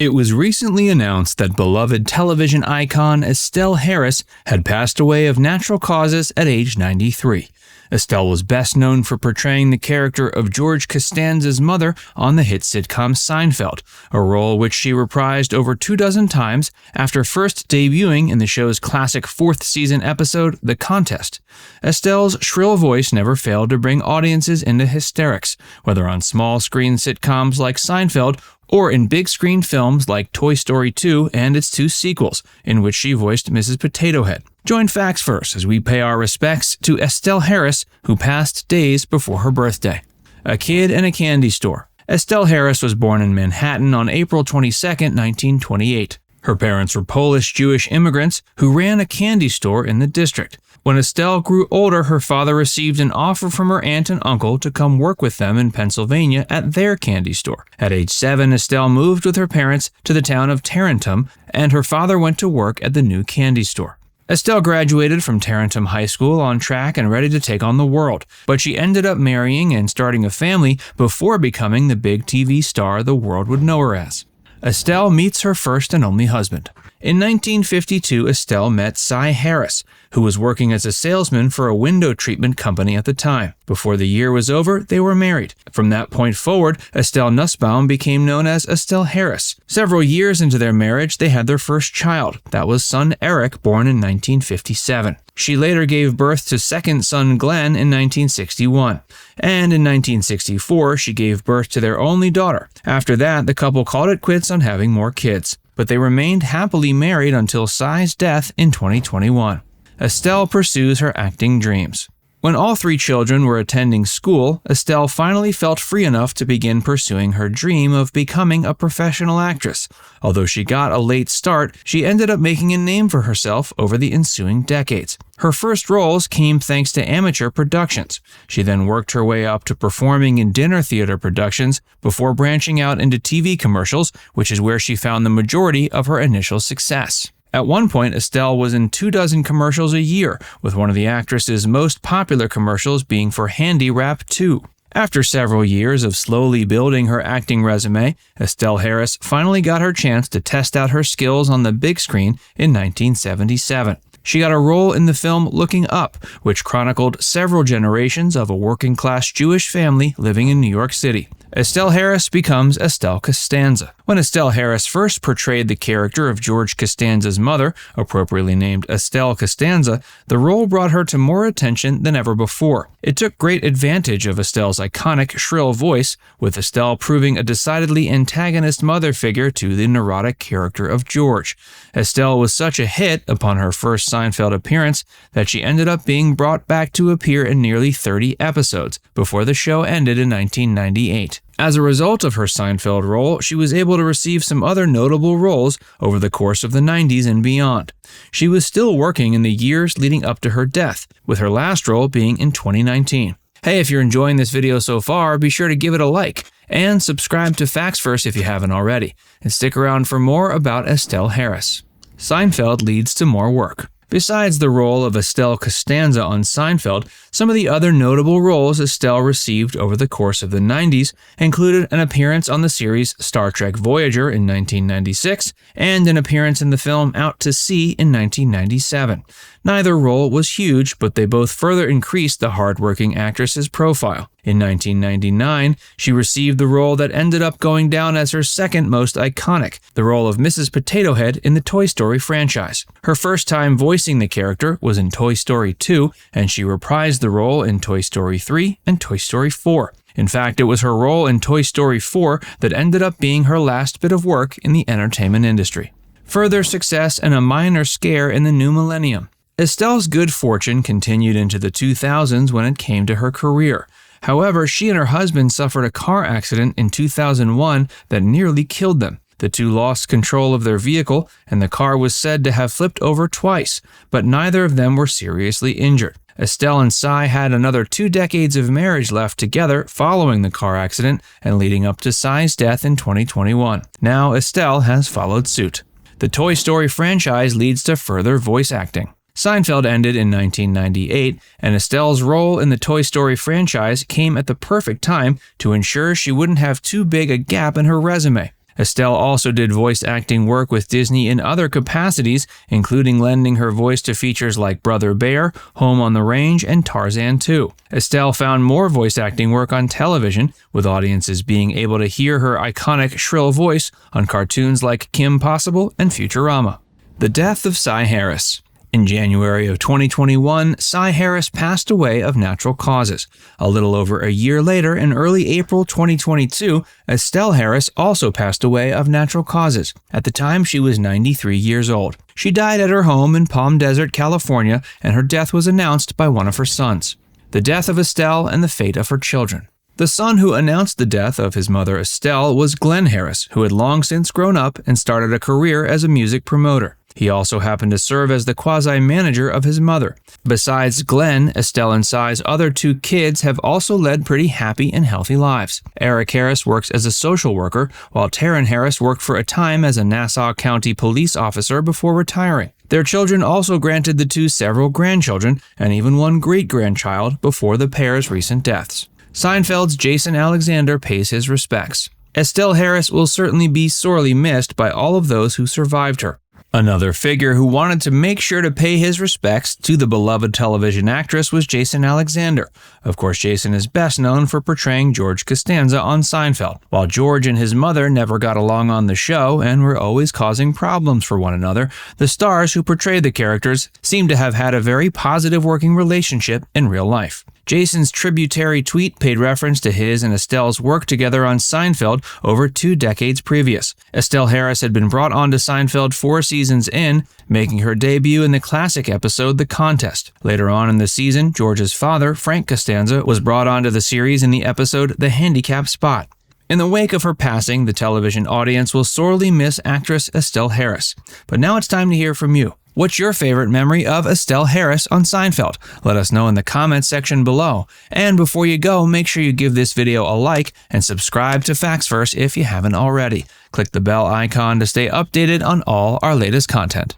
It was recently announced that beloved television icon Estelle Harris had passed away of natural causes at age 93. Estelle was best known for portraying the character of George Costanza's mother on the hit sitcom Seinfeld, a role which she reprised over 24 times after first debuting in the show's classic fourth season episode, The Contest. Estelle's shrill voice never failed to bring audiences into hysterics, whether on small-screen sitcoms like Seinfeld or in big-screen films like Toy Story 2 and its two sequels, in which she voiced Mrs. Potato Head. Join Facts First as we pay our respects to Estelle Harris, who passed days before her birthday. A kid in a candy store. Estelle Harris was born in Manhattan on April 22, 1928. Her parents were Polish-Jewish immigrants who ran a candy store in the district. When Estelle grew older, her father received an offer from her aunt and uncle to come work with them in Pennsylvania at their candy store. At age 7, Estelle moved with her parents to the town of Tarentum, and her father went to work at the new candy store. Estelle graduated from Tarentum High School on track and ready to take on the world, but she ended up marrying and starting a family before becoming the big TV star the world would know her as. Estelle meets her first and only husband. In 1952, Estelle met Cy Harris, who was working as a salesman for a window treatment company at the time. Before the year was over, they were married. From that point forward, Estelle Nussbaum became known as Estelle Harris. Several years into their marriage, they had their first child. That was son Eric, born in 1957. She later gave birth to second son Glenn in 1961. And in 1964, she gave birth to their only daughter. After that, the couple called it quits on having more kids. But they remained happily married until Cy's death in 2021. Estelle pursues her acting dreams. When all three children were attending school, Estelle finally felt free enough to begin pursuing her dream of becoming a professional actress. Although she got a late start, she ended up making a name for herself over the ensuing decades. Her first roles came thanks to amateur productions. She then worked her way up to performing in dinner theater productions before branching out into TV commercials, which is where she found the majority of her initial success. At one point, Estelle was in 24 commercials a year, with one of the actress's most popular commercials being for Handy Wrap 2. After several years of slowly building her acting resume, Estelle Harris finally got her chance to test out her skills on the big screen in 1977. She got a role in the film Looking Up, which chronicled several generations of a working-class Jewish family living in New York City. Estelle Harris becomes Estelle Costanza. When Estelle Harris first portrayed the character of George Costanza's mother, appropriately named Estelle Costanza, the role brought her to more attention than ever before. It took great advantage of Estelle's iconic, shrill voice, with Estelle proving a decidedly antagonist mother figure to the neurotic character of George. Estelle was such a hit upon her first Seinfeld appearance that she ended up being brought back to appear in nearly 30 episodes before the show ended in 1998. As a result of her Seinfeld role, she was able to receive some other notable roles over the course of the 90s and beyond. She was still working in the years leading up to her death, with her last role being in 2019. Hey, if you're enjoying this video so far, be sure to give it a like and subscribe to Facts First if you haven't already, and stick around for more about Estelle Harris. Seinfeld leads to more work. Besides the role of Estelle Costanza on Seinfeld, some of the other notable roles Estelle received over the course of the 90s included an appearance on the series Star Trek Voyager in 1996 and an appearance in the film Out to Sea in 1997. Neither role was huge, but they both further increased the hardworking actress's profile. In 1999, she received the role that ended up going down as her second most iconic, the role of Mrs. Potato Head in the Toy Story franchise. Her first time voicing the character was in Toy Story 2, and she reprised the role in Toy Story 3 and Toy Story 4. In fact, it was her role in Toy Story 4 that ended up being her last bit of work in the entertainment industry. Further success and a minor scare in the new millennium. Estelle's good fortune continued into the 2000s when it came to her career. However, she and her husband suffered a car accident in 2001 that nearly killed them. The two lost control of their vehicle, and the car was said to have flipped over twice, but neither of them were seriously injured. Estelle and Cy had another 2 decades of marriage left together following the car accident and leading up to Cy's death in 2021. Now Estelle has followed suit. The Toy Story franchise leads to further voice acting. Seinfeld ended in 1998, and Estelle's role in the Toy Story franchise came at the perfect time to ensure she wouldn't have too big a gap in her resume. Estelle also did voice acting work with Disney in other capacities, including lending her voice to features like Brother Bear, Home on the Range, and Tarzan 2. Estelle found more voice acting work on television, with audiences being able to hear her iconic shrill voice on cartoons like Kim Possible and Futurama. The death of Cy Harris. In January of 2021, Cy Harris passed away of natural causes. A little over a year later, in early April 2022, Estelle Harris also passed away of natural causes. At the time, she was 93 years old. She died at her home in Palm Desert, California, and her death was announced by one of her sons. The death of Estelle and the fate of her children. The son who announced the death of his mother Estelle was Glenn Harris, who had long since grown up and started a career as a music promoter. He also happened to serve as the quasi-manager of his mother. Besides Glenn, Estelle and Cy's other two kids have also led pretty happy and healthy lives. Eric Harris works as a social worker, while Taryn Harris worked for a time as a Nassau County police officer before retiring. Their children also granted the two several grandchildren and even one great-grandchild before the pair's recent deaths. Seinfeld's Jason Alexander pays his respects. Estelle Harris will certainly be sorely missed by all of those who survived her. Another figure who wanted to make sure to pay his respects to the beloved television actress was Jason Alexander. Of course, Jason is best known for portraying George Costanza on Seinfeld. While George and his mother never got along on the show and were always causing problems for one another, the stars who portrayed the characters seem to have had a very positive working relationship in real life. Jason's tributary tweet paid reference to his and Estelle's work together on Seinfeld over 2 decades previous. Estelle Harris had been brought onto Seinfeld 4 seasons in, making her debut in the classic episode The Contest. Later on in the season, George's father, Frank Costanza, was brought onto the series in the episode The Handicap Spot. In the wake of her passing, the television audience will sorely miss actress Estelle Harris. But now it's time to hear from you. What's your favorite memory of Estelle Harris on Seinfeld? Let us know in the comments section below. And before you go, make sure you give this video a like and subscribe to FactsVerse if you haven't already. Click the bell icon to stay updated on all our latest content.